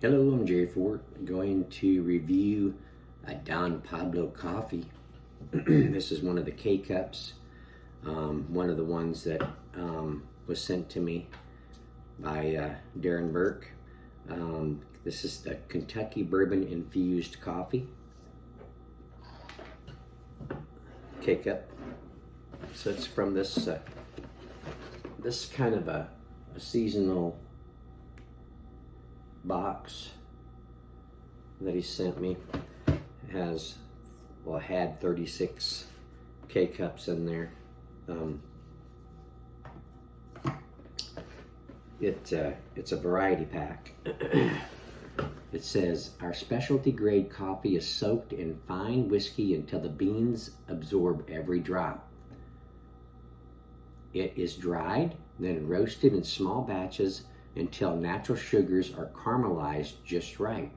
Hello, I'm Jerry Ford. I'm going to review a Don Pablo coffee. This is one of the K-Cups, one of the ones that was sent to me by Darren Burke. This is the Kentucky Bourbon Infused coffee. K-Cup. So it's from this kind of a seasonal box that he sent me. It had 36 K-Cups in there. It's a variety pack. It says, our specialty grade coffee is soaked in fine whiskey until the beans absorb every drop. It is dried, then roasted in small batches until natural sugars are caramelized just right.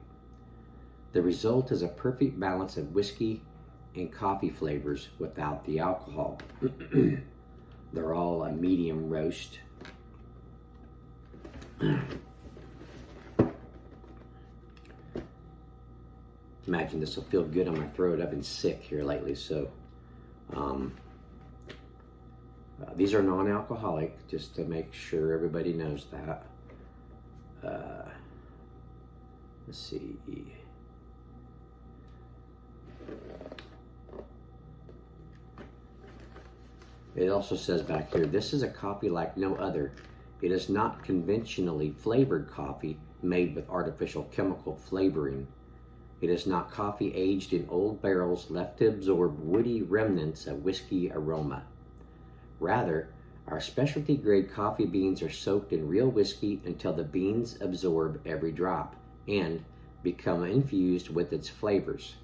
The result is a perfect balance of whiskey and coffee flavors without the alcohol. They're all a medium roast. Imagine this will feel good on my throat. I've been sick here lately, so these are non-alcoholic, just to make sure everybody knows that. Let's see. It also says back here, this is a coffee like no other. It is not conventionally flavored coffee made with artificial chemical flavoring. It is not coffee aged in old barrels left to absorb woody remnants of whiskey aroma. Rather, our specialty grade coffee beans are soaked in real whiskey until the beans absorb every drop and become infused with its flavors.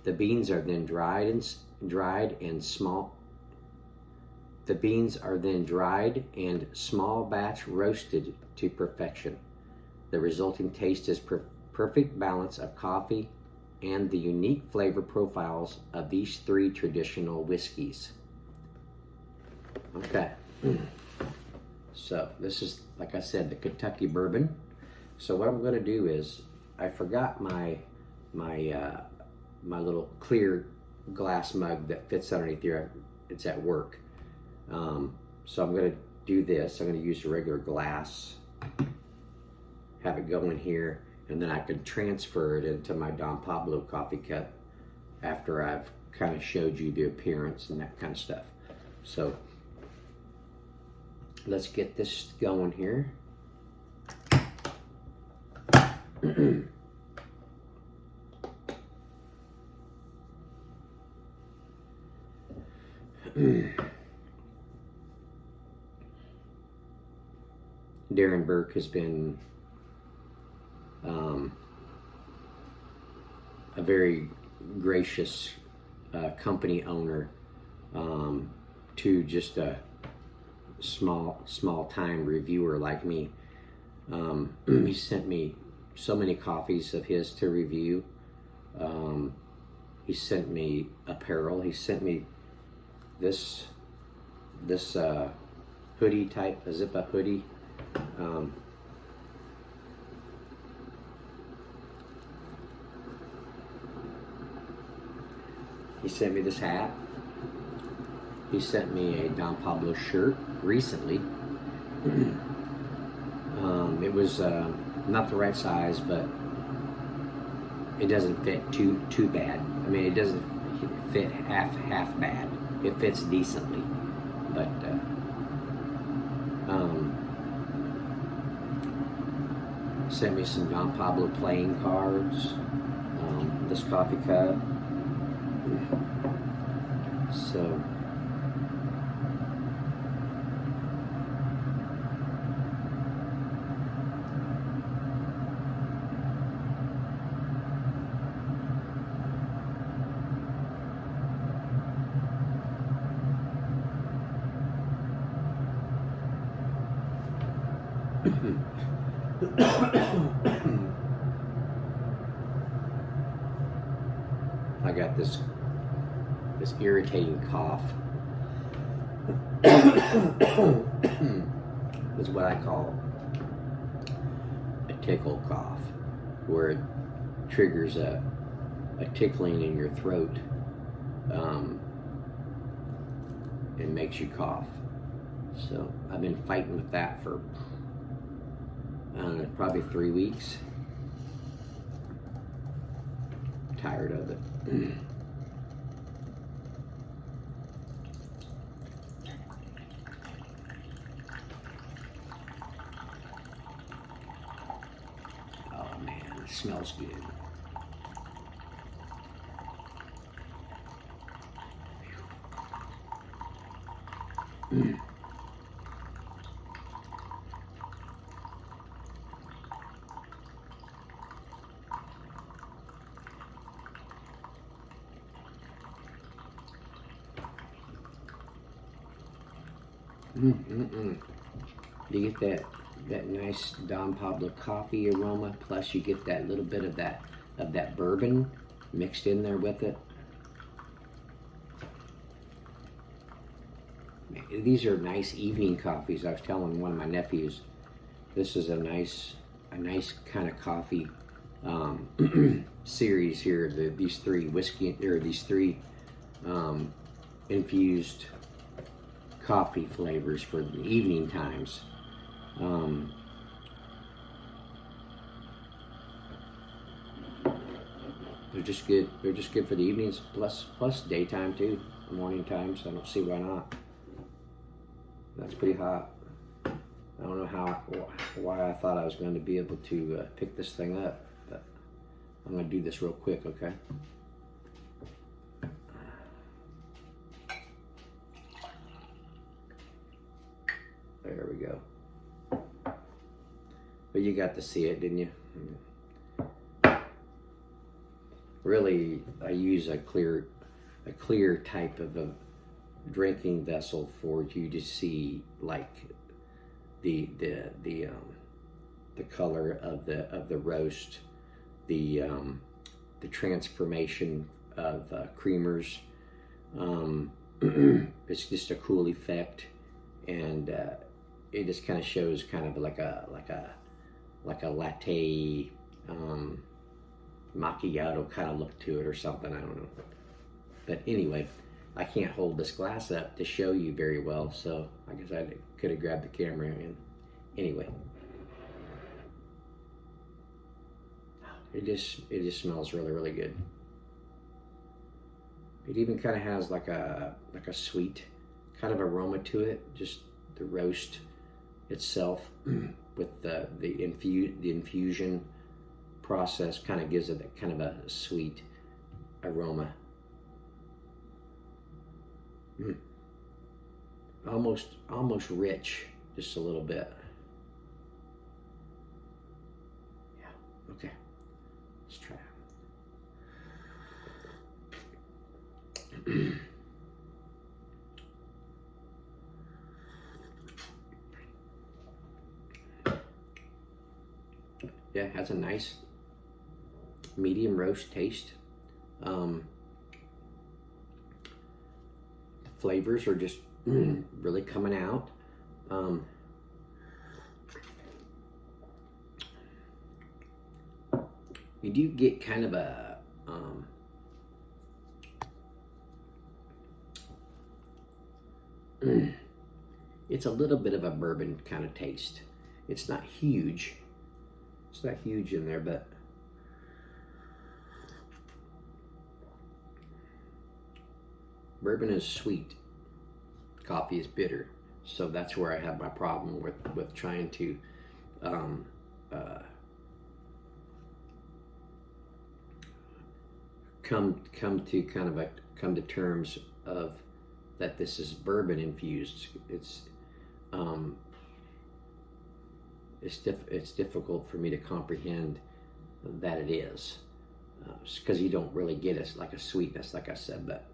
The beans are then dried and small batch roasted to perfection. The resulting taste is perfect balance of coffee and the unique flavor profiles of these three traditional whiskeys. Okay. So this is, like I said, the Kentucky Bourbon. So what I'm going to do is, I forgot my little clear glass mug that fits underneath here. It's at work. So I'm going to do this. I'm going to use a regular glass, have it go in here, and then I can transfer it into my Don Pablo coffee cup after I've kind of showed you the appearance and that kind of stuff. So let's get this going here. Darren Burke has been a very gracious company owner to just a small time reviewer like me. He sent me so many coffees of his to review. He sent me apparel. He sent me this hoodie type, a zip-up hoodie. He sent me this hat. He sent me a Don Pablo shirt recently. It was not the right size, but it doesn't fit too bad. I mean, it doesn't fit half bad. It fits decently, but sent me some Don Pablo playing cards. This coffee cup. So I got this irritating cough. Is what I call a tickle cough. where it triggers a tickling in your throat and makes you cough. So I've been fighting with that for, I don't know, probably 3 weeks. Tired of it. Oh man, it smells good. You get that nice Don Pablo coffee aroma, plus you get that little bit of that bourbon mixed in there with it. These are nice evening coffees. I was telling one of my nephews, this is a nice kind of coffee series here. These three infused coffee flavors for the evening times. They're just good. They're just good for the evenings, plus daytime too, morning times. I don't see why not. That's pretty hot. I don't know why I thought I was going to be able to pick this thing up, but I'm going to do this real quick, okay? There we go. But you got to see it, didn't you? Really, I use a clear type of a drinking vessel for you to see, like the color of the roast, the transformation of creamers. It's just a cool effect, and it just kind of shows kind of like a latte macchiato kind of look to it or something. I don't know. But anyway, I can't hold this glass up to show you very well, so I guess I could have grabbed the camera. And anyway, it just smells really good. It even kind of has like a sweet kind of aroma to it. Just the roast itself with the infusion process kind of gives it that kind of a sweet aroma. Almost rich, just a little bit. Yeah, okay. Let's try it. Yeah, it has a nice medium roast taste. Flavors are just really coming out. You do get kind of a it's a little bit of a bourbon kind of taste. It's not huge. It's not huge in there, but bourbon is sweet. Coffee is bitter. So that's where I have my problem with trying to come to terms of that this is bourbon infused. It's difficult for me to comprehend that it is, because you don't really get it like a sweetness, like I said, but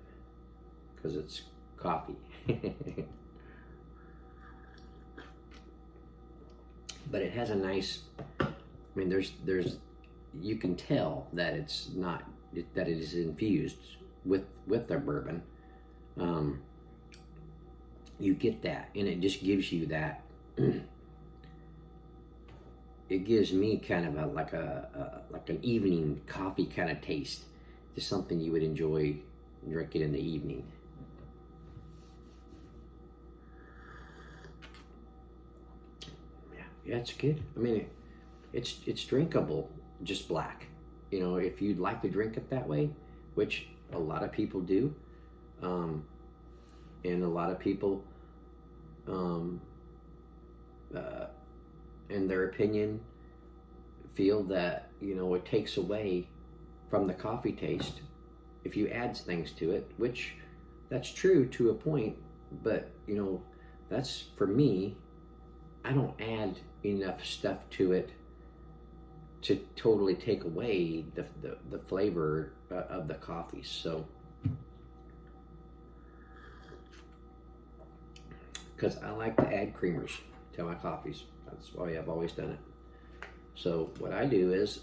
because it's coffee. But it has a nice, I mean, there's you can tell that it's not, that it is infused with their bourbon. You get that, and it just gives you that it gives me kind of like an evening coffee kind of taste, just something you would enjoy drinking in the evening. Yeah, it's good. I mean, it's drinkable, just black. You know, if you'd like to drink it that way, which a lot of people do, and a lot of people, um, in their opinion, feel that, you know, it takes away from the coffee taste if you add things to it, which that's true to a point, but you know, that's for me. I don't add enough stuff to it to totally take away the flavor of the coffee. So, because I like to add creamers to my coffees, that's why I've always done it. So what I do is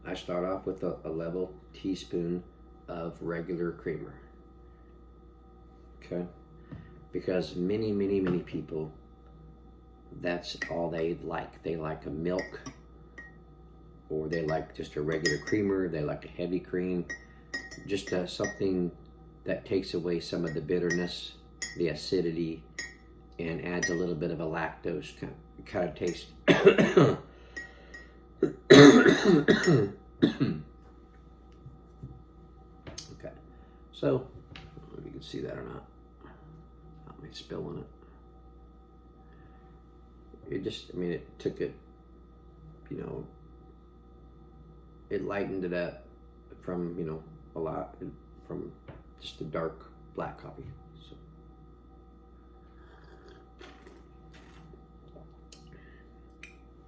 I start off with a level teaspoon of regular creamer. Okay, because many people, that's all they like. They like a milk, or they like just a regular creamer. They like a heavy cream, just something that takes away some of the bitterness, the acidity, and adds a little bit of a lactose kind of taste. Okay, so I don't know if you can see that or not. Not me spilling it. It just, I mean, it took it, you know, it lightened it up from, you know, a lot, from just the dark black coffee.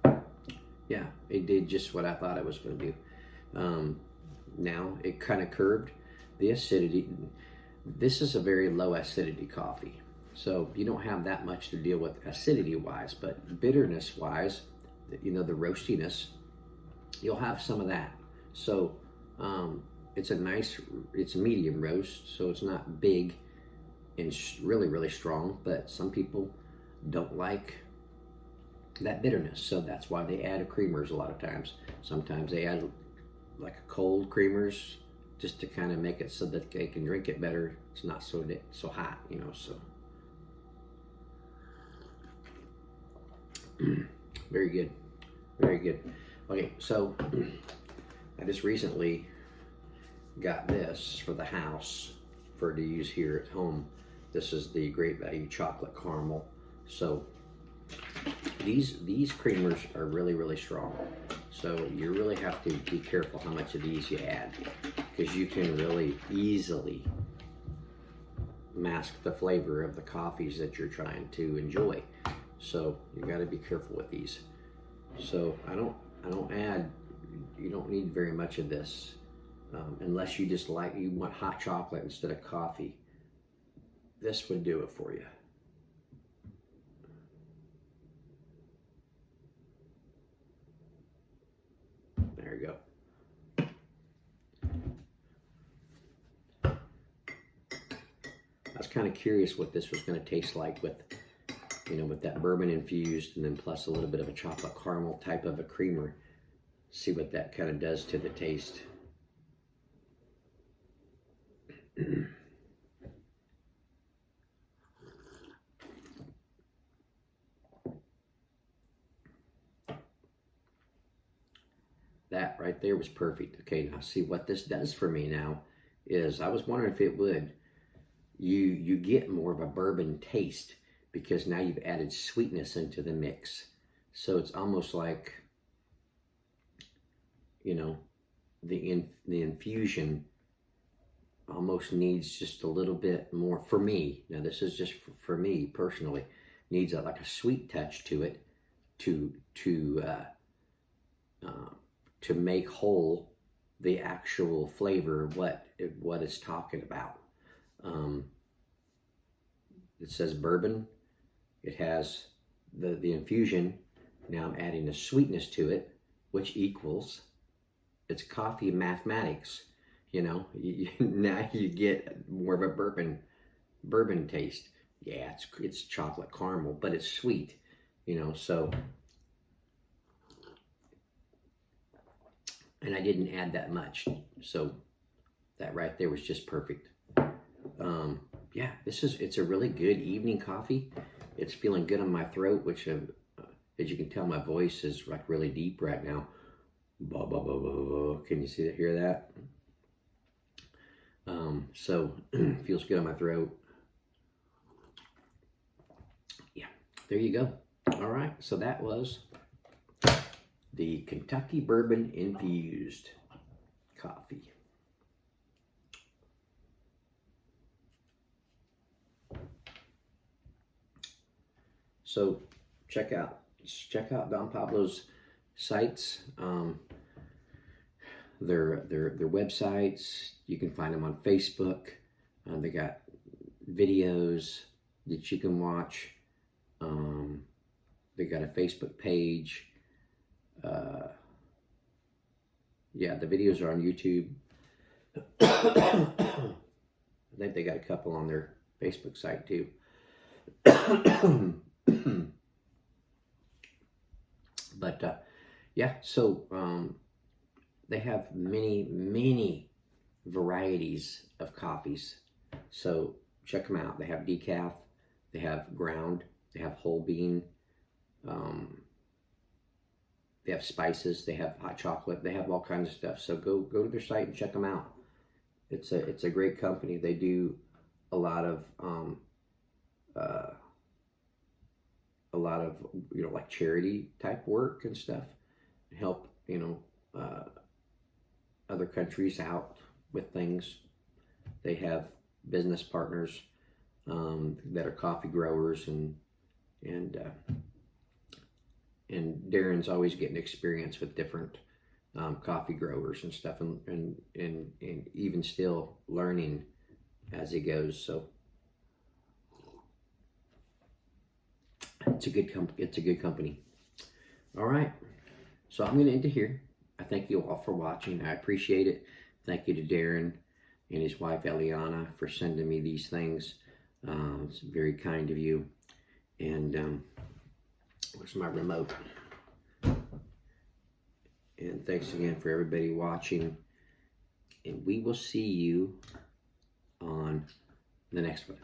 So, yeah, it did just what I thought it was going to do. Now it kind of curbed the acidity. This is a very low acidity coffee, so you don't have that much to deal with acidity wise, but bitterness wise, you know, the roastiness, you'll have some of that. So it's a medium roast, so it's not big and really strong, but some people don't like that bitterness, so that's why they add creamers a lot of times. Sometimes they add like a cold creamers just to kind of make it so that they can drink it better. It's not so hot, you know. So very good, very good. Okay, so I just recently got this for the house to use here at home. This is the Great Value Chocolate Caramel. So these creamers are really strong. So you really have to be careful how much of these you add, because you can really easily mask the flavor of the coffees that you're trying to enjoy. So you got to be careful with these. So I don't add. You don't need very much of this, unless you just you want hot chocolate instead of coffee. This would do it for you. There you go. I was kind of curious what this was going to taste like with, you know, with that bourbon infused, and then plus a little bit of a chocolate caramel type of a creamer. See what that kind of does to the taste. That right there was perfect. Okay, now see what this does for me now is, I was wondering if it would, you get more of a bourbon taste, because now you've added sweetness into the mix. So it's almost like, you know, the infusion almost needs just a little bit more, for me. Now this is just for me personally, needs like a sweet touch to it to make whole the actual flavor of what it's talking about. It says bourbon. It has the infusion. Now I'm adding a sweetness to it, which equals, it's coffee mathematics. You know, now you get more of a bourbon taste. Yeah, it's chocolate caramel, but it's sweet. you know, so, and I didn't add that much. So that right there was just perfect. Yeah, it's a really good evening coffee. It's feeling good on my throat, which as you can tell, my voice is like really deep right now. Blah, blah, blah, blah, blah. Can you see that, hear that? So feels good on my throat. Yeah, there you go. All right, so that was the Kentucky Bourbon Infused coffee. So check out Don Pablo's sites, their websites. You can find them on Facebook. They got videos that you can watch. They got a Facebook page. Yeah, the videos are on YouTube. I think they got a couple on their Facebook site too. But yeah, so they have many varieties of coffees. So check them out. They have decaf, they have ground, they have whole bean, they have spices, they have hot chocolate, they have all kinds of stuff. So go to their site and check them out. It's a great company. They do a lot of like charity type work and stuff, help other countries out with things. They have business partners that are coffee growers, and Darren's always getting experience with different coffee growers and stuff, and even still learning as he goes. So it's a good company. All right, so I'm going to end it here. I thank you all for watching. I appreciate it. Thank you to Darren and his wife Eliana for sending me these things. It's very kind of you. And where's my remote? And thanks again for everybody watching. And we will see you on the next one.